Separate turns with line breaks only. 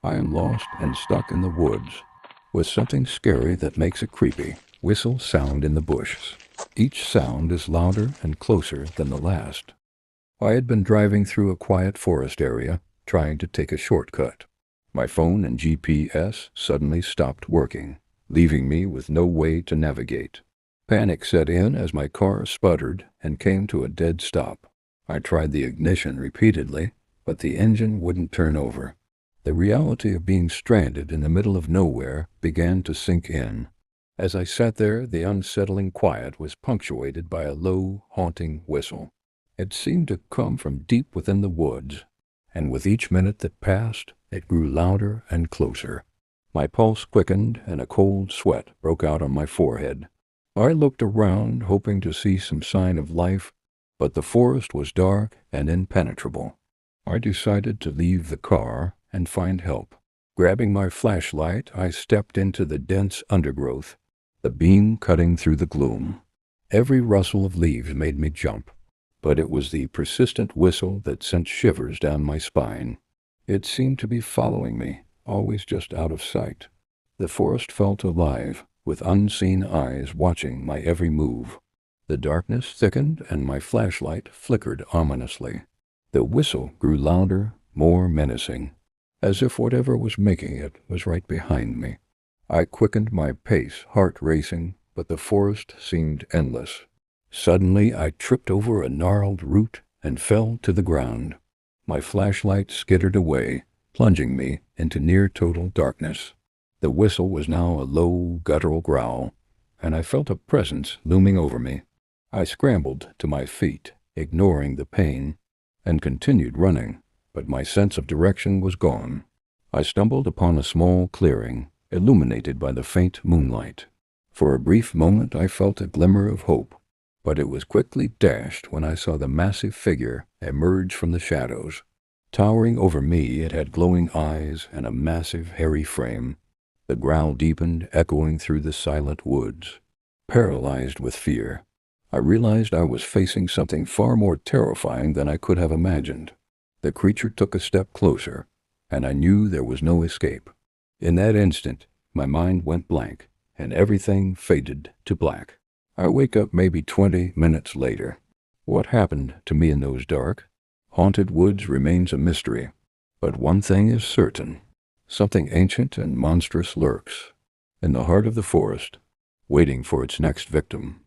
I am lost and stuck in the woods, with something scary that makes it creepy. Whistle sound in the bushes. Each sound is louder and closer than the last. I had been driving through a quiet forest area, trying to take a shortcut. My phone and GPS suddenly stopped working, leaving me with no way to navigate. Panic set in as my car sputtered and came to a dead stop. I tried the ignition repeatedly, but the engine wouldn't turn over. The reality of being stranded in the middle of nowhere began to sink in. As I sat there, the unsettling quiet was punctuated by a low, haunting whistle. It seemed to come from deep within the woods, and with each minute that passed, it grew louder and closer. My pulse quickened and a cold sweat broke out on my forehead. I looked around, hoping to see some sign of life, but the forest was dark and impenetrable. I decided to leave the car and find help. Grabbing my flashlight, I stepped into the dense undergrowth, the beam cutting through the gloom. Every rustle of leaves made me jump, but it was the persistent whistle that sent shivers down my spine. It seemed to be following me, always just out of sight. The forest felt alive, with unseen eyes watching my every move. The darkness thickened and my flashlight flickered ominously. The whistle grew louder, more menacing, as if whatever was making it was right behind me. I quickened my pace, heart racing, but the forest seemed endless. Suddenly I tripped over a gnarled root and fell to the ground. My flashlight skittered away, plunging me into near-total darkness. The whistle was now a low, guttural growl, and I felt a presence looming over me. I scrambled to my feet, ignoring the pain, and continued running, but my sense of direction was gone. I stumbled upon a small clearing, illuminated by the faint moonlight. For a brief moment I felt a glimmer of hope, but it was quickly dashed when I saw the massive figure emerge from the shadows. Towering over me, it had glowing eyes and a massive, hairy frame. The growl deepened, echoing through the silent woods. Paralyzed with fear, I realized I was facing something far more terrifying than I could have imagined. The creature took a step closer, and I knew there was no escape. In that instant, my mind went blank, and everything faded to black. I wake up maybe 20 minutes later. What happened to me in those dark, haunted woods remains a mystery. But one thing is certain. Something ancient and monstrous lurks in the heart of the forest, waiting for its next victim.